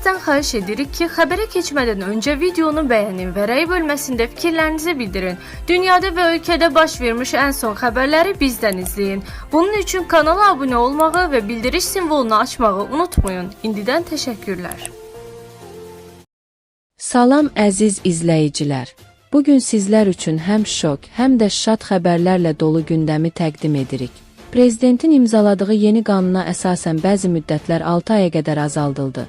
Sizdən xahiş edirik ki, xəbərə keçmədən öncə videonu bəyənin və rəy bölməsində fikirlərinizi bildirin. Dünyada və ölkədə baş vermiş ən son xəbərləri bizdən izləyin. Bunun üçün kanala abunə olmağı və bildiriş simvolunu açmağı unutmayın. İndidən təşəkkürlər. Salam əziz izləyicilər. Bugün sizlər üçün həm şok, həm də şad xəbərlərlə dolu gündəmi təqdim edirik. Prezidentin imzaladığı yeni qanuna əsasən bəzi müddətlər 6 aya qədər azaldıldı.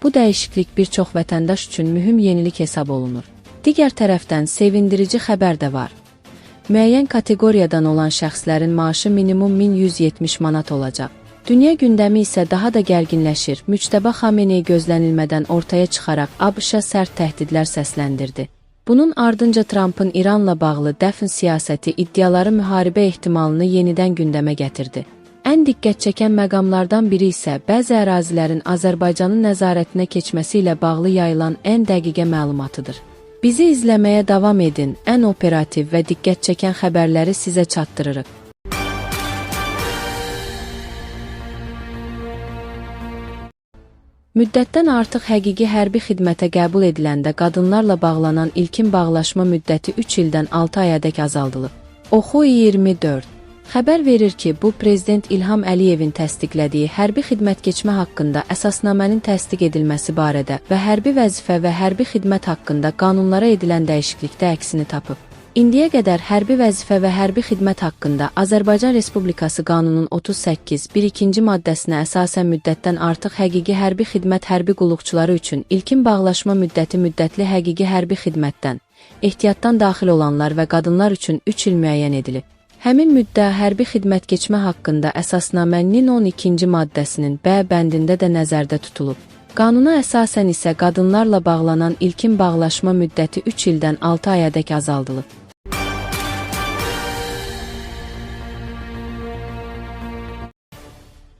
Bu dəyişiklik bir çox vətəndaş üçün mühüm yenilik hesab olunur. Digər tərəfdən sevindirici xəbər də var. Müəyyən kateqoriyadan olan şəxslərin maaşı minimum 1170 manat olacaq. Dünya gündəmi isə daha da gərginləşir. Müçtəba Xamenei gözlənilmədən ortaya çıxaraq ABŞ-a sərt təhdidlər səsləndirdi. Bunun ardınca Trumpın İranla bağlı dəfn siyasəti iddiaları müharibə ehtimalını yenidən gündəmə gətirdi. Ən diqqət çəkən məqamlardan biri isə bəzi ərazilərin Azərbaycanın nəzarətinə keçməsi ilə bağlı yayılan ən dəqiqə məlumatıdır. Bizi izləməyə davam edin, ən operativ və diqqət çəkən xəbərləri sizə çatdırırıq. Müddətdən artıq həqiqi hərbi xidmətə qəbul ediləndə qadınlarla bağlanan ilkin bağlaşma müddəti 3 ildən 6 ayadək azaldılıb. Oxu 24. Xəbər verir ki, bu Prezident İlham Əliyevin təsdiqlədiyi hərbi xidmət keçmə haqqında əsasnamənin təsdiq edilməsi barədə və hərbi vəzifə və hərbi xidmət haqqında qanunlara edilən dəyişiklikdə əksini tapıb. İndiyə qədər hərbi vəzifə və hərbi xidmət haqqında Azərbaycan Respublikası Qanunun 38.1.2 maddəsinə əsasən müddətdən artıq həqiqi hərbi xidmət hərbi qulluqçuları üçün ilkin bağlaşma müddəti müddətli həqiqi hərbi xidmətdən, ehtiyatdan daxil olanlar və qadınlar üçün 3 il müəyyən edilib. Həmin müddət hərbi xidmət keçmə haqqında əsasnamənin 12-ci maddəsinin B bəndində də nəzərdə tutulub. Qanuna əsasən isə qadınlarla bağlanan ilkin bağlaşma müddəti 3 ildən 6 ayadək azaldılıb.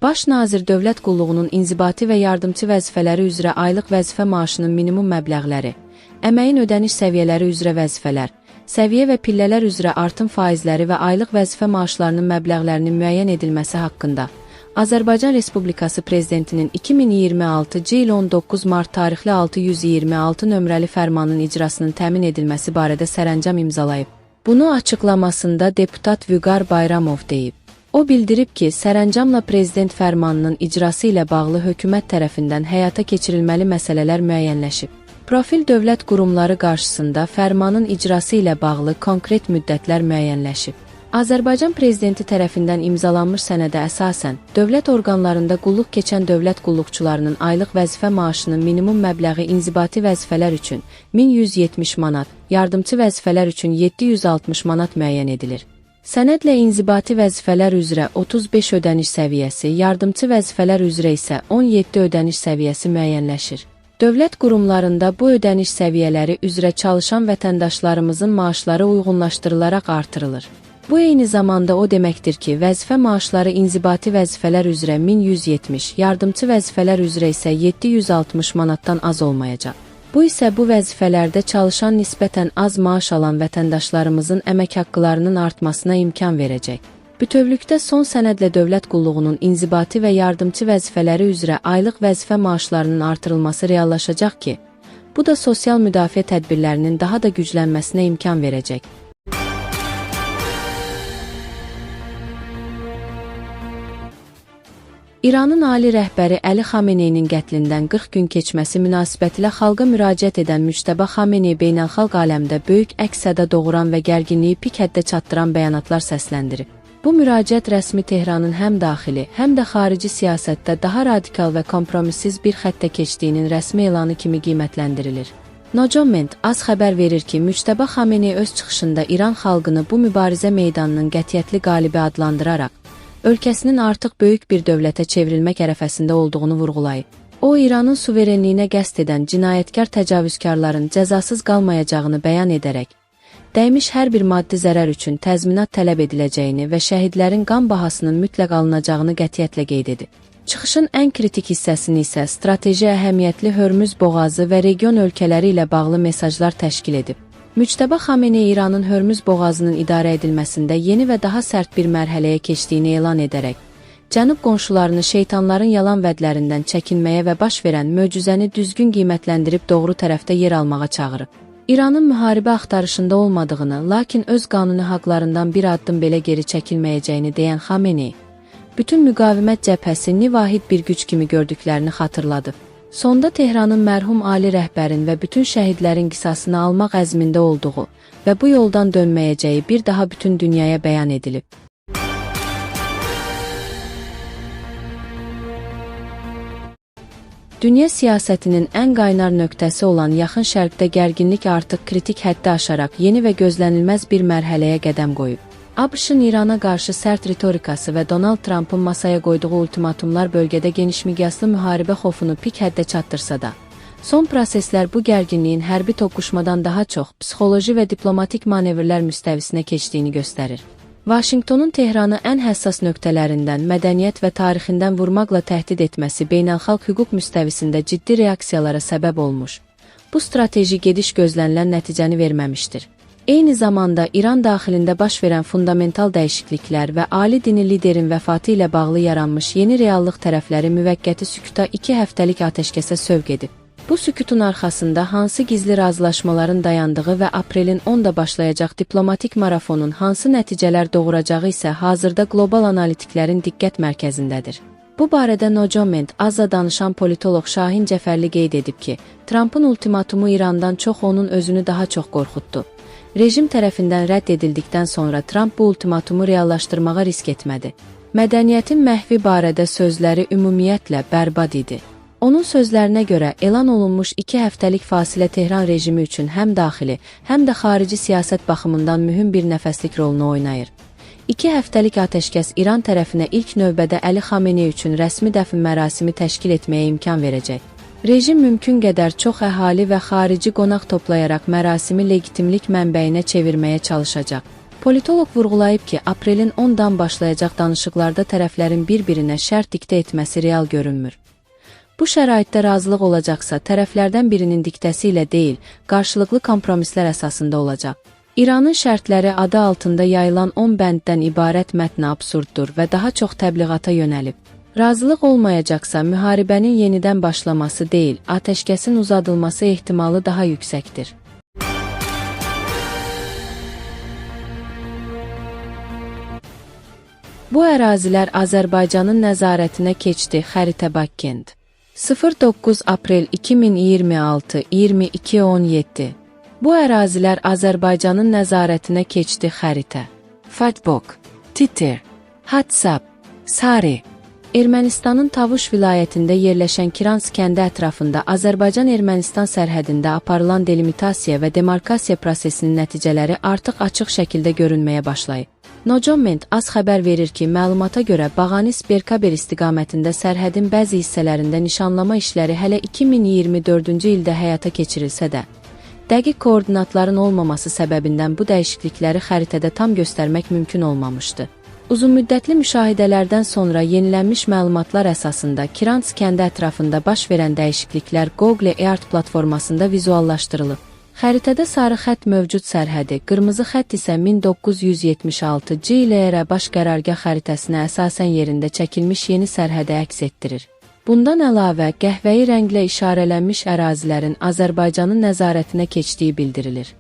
Baş nazir dövlət qulluğunun inzibati və yardımçı vəzifələri üzrə aylıq vəzifə maaşının minimum məbləğləri, əməyin ödəniş səviyyələri üzrə vəzifələr, səviyyə və pillələr üzrə artım faizləri və aylıq vəzifə maaşlarının məbləğlərinin müəyyən edilməsi haqqında Azərbaycan Respublikası Prezidentinin 2026-cı il 19 mart tarixli 626 nömrəli fərmanın icrasının təmin edilməsi barədə sərəncam imzalayıb. Bunu açıqlamasında deputat Vüqar Bayramov deyib. O bildirib ki, sərəncamla Prezident fərmanının icrası ilə bağlı hökumət tərəfindən həyata keçirilməli məsələlər müəyyənləşib. Profil dövlət qurumları qarşısında fərmanın icrası ilə bağlı konkret müddətlər müəyyənləşib. Azərbaycan Prezidenti tərəfindən imzalanmış sənədə əsasən, dövlət orqanlarında qulluq keçən dövlət qulluqçularının aylıq vəzifə maaşının minimum məbləği inzibati vəzifələr üçün 1170 manat, yardımçı vəzifələr üçün 760 manat müəyyən edilir. Sənədlə inzibati vəzifələr üzrə 35 ödəniş səviyyəsi, yardımçı vəzifələr üzrə isə 17 ödəniş səviyyəsi müəyyənləşir. Dövlət qurumlarında bu ödəniş səviyyələri üzrə çalışan vətəndaşlarımızın maaşları uyğunlaşdırılaraq artırılır. Bu eyni zamanda o deməkdir ki, vəzifə maaşları inzibati vəzifələr üzrə 1170, yardımçı vəzifələr üzrə isə 760 manatdan az olmayacaq. Bu isə bu vəzifələrdə çalışan nisbətən az maaş alan vətəndaşlarımızın əmək haqqılarının artmasına imkan verəcək. Bütövlükdə son sənədlə dövlət qulluğunun inzibati və yardımçı vəzifələri üzrə aylıq vəzifə maaşlarının artırılması reallaşacaq ki, bu da sosial müdafiə tədbirlərinin daha da güclənməsinə imkan verəcək. İranın ali rəhbəri Əli Xameneinin qətlindən 40 gün keçməsi münasibətilə xalqa müraciət edən Müçtəba Xamenei beynəlxalq aləmdə böyük əks-səda doğuran və gərginliyi pik həddə çatdıran bəyanatlar səsləndirib. Bu müraciət rəsmi Tehranın həm daxili, həm də xarici siyasətdə daha radikal və kompromissiz bir xəttə keçdiyinin rəsmi elanı kimi qiymətləndirilir. Nojoment az xəbər verir ki, Müçtəba Xamenei öz çıxışında İran xalqını bu mübarizə meydanının qətiyyətli qalibi adlandıraraq, ölkəsinin artıq böyük bir dövlətə çevrilmək ərəfəsində olduğunu vurğulayıb. O, İranın suverenliyinə qəsd edən cinayətkar təcavüzkarların cəzasız qalmayacağını bəyan edərək, dəymiş hər bir maddi zərər üçün təzminat tələb ediləcəyini və şəhidlərin qan bahasının mütləq alınacağını qətiyyətlə qeyd edib. Çıxışın ən kritik hissəsini isə strateji əhəmiyyətli Hörmüz boğazı və region ölkələri ilə bağlı mesajlar təşkil edib. Müçtəba Xamenei İranın Hörmüz boğazının idarə edilməsində yeni və daha sərt bir mərhələyə keçdiyini elan edərək, Cənub qonşularını şeytanların yalan vədlərindən çəkinməyə və baş verən möcüzəni düzgün qiymətləndirib doğru tərəfdə yer almağa çağırıb. İranın müharibə axtarışında olmadığını, lakin öz qanuni haqlarından bir addım belə geri çəkilməyəcəyini deyən Xamenei, bütün müqavimət cəbhəsini vahid bir güc kimi gördüklərini xatırladı. Sonda Tehranın mərhum ali rəhbərin və bütün şəhidlərin qisasını almaq əzmində olduğu və bu yoldan dönməyəcəyi bir daha bütün dünyaya bəyan edilib. Dünya siyasətinin ən qaynar nöqtəsi olan Yaxın Şərqdə gərginlik artıq kritik həddi aşaraq yeni və gözlənilməz bir mərhələyə qədəm qoyub. ABŞ-ın İrana qarşı sərt ritorikası və Donald Trumpın masaya qoyduğu ultimatumlar bölgədə genişmiqyaslı müharibə xofunu pik həddə çatdırsa da, son proseslər bu gərginliyin hərbi toqquşmadan daha çox psixoloji və diplomatik manevrlər müstəvisinə keçdiyini göstərir. Vaşinqtonun Tehranı ən həssas nöqtələrindən, mədəniyyət və tarixindən vurmaqla təhdid etməsi beynəlxalq hüquq müstəvisində ciddi reaksiyalara səbəb olmuş. Bu strateji gediş gözlənilən nəticəni verməmişdir. Eyni zamanda İran daxilində baş verən fundamental dəyişikliklər və ali dini liderin vəfatı ilə bağlı yaranmış yeni reallıq tərəfləri müvəqqəti sükuta 2 həftəlik atəşkəsə sövq edib. Bu sükutun arxasında hansı gizli razılaşmaların dayandığı və aprelin 10-da başlayacaq diplomatik marafonun hansı nəticələr doğuracağı isə hazırda qlobal analitiklərin diqqət mərkəzindədir. Bu barədə Nojoment azza danışan politoloq Şahin Cəfərli qeyd edib ki, Trumpın ultimatumu İrandan çox onun özünü daha çox qorxutdu. Rejim tərəfindən rədd edildikdən sonra Trump bu ultimatumu reallaşdırmağa risk etmədi. Mədəniyyətin məhvi barədə sözləri ümumiyyətlə bərbad idi. Onun sözlərinə görə elan olunmuş 2 həftəlik fasilə Tehran rejimi üçün həm daxili, həm də xarici siyasət baxımından mühüm bir nəfəslik rolunu oynayır. 2 həftəlik atəşkəs İran tərəfinə ilk növbədə Əli Xamenei üçün rəsmi dəfn mərasimi təşkil etməyə imkan verəcək. Rejim mümkün qədər çox əhali və xarici qonaq toplayaraq mərasimi legitimlik mənbəyinə çevirməyə çalışacaq. Politoloq vurğulayıb ki, aprelin 10-dan başlayacaq danışıqlarda tərəflərin bir-birinə şərt diktə etməsi real görünmür. Bu şəraitdə razılıq olacaqsa, tərəflərdən birinin diktəsi ilə deyil, qarşılıqlı kompromislər əsasında olacaq. İranın şərtləri adı altında yayılan 10 bənddən ibarət mətn absurddur və daha çox təbliğata yönəlib. Razılıq olmayacaqsa, müharibənin yenidən başlaması deyil, atəşkəsin uzadılması ehtimalı daha yüksəkdir. Bu ərazilər Azərbaycanın nəzarətinə keçdi. Xəritə Bakkend. 09 aprel 2026 22:17. Bu ərazilər Azərbaycanın nəzarətinə keçdi. Xəritə. Facebook, Twitter, WhatsApp, Sari. Ermənistanın Tavuş vilayətində yerləşən Kiransk kəndi ətrafında Azərbaycan-Ermənistan sərhədində aparılan delimitasiya və demarkasiya prosesinin nəticələri artıq açıq şəkildə görünməyə başlayıb. Nojoment az xəbər verir ki, məlumata görə Bağanis-Berkaber istiqamətində sərhədin bəzi hissələrində nişanlama işləri hələ 2024-cü ildə həyata keçirilsə də, dəqiq koordinatların olmaması səbəbindən bu dəyişiklikləri xəritədə tam göstərmək mümkün olmamışdı. Uzunmüddətli müşahidələrdən sonra yenilənmiş məlumatlar əsasında Kiransk kəndi ətrafında baş verən dəyişikliklər Google Earth platformasında vizuallaşdırılıb. Xəritədə sarı xətt mövcud sərhədi, qırmızı xətt isə 1976-cı ilə baş qərargah xəritəsinə əsasən yerində çəkilmiş yeni sərhədi əks etdirir. Bundan əlavə, qəhvəyi rənglə işarələnmiş ərazilərin Azərbaycanın nəzarətinə keçdiyi bildirilir.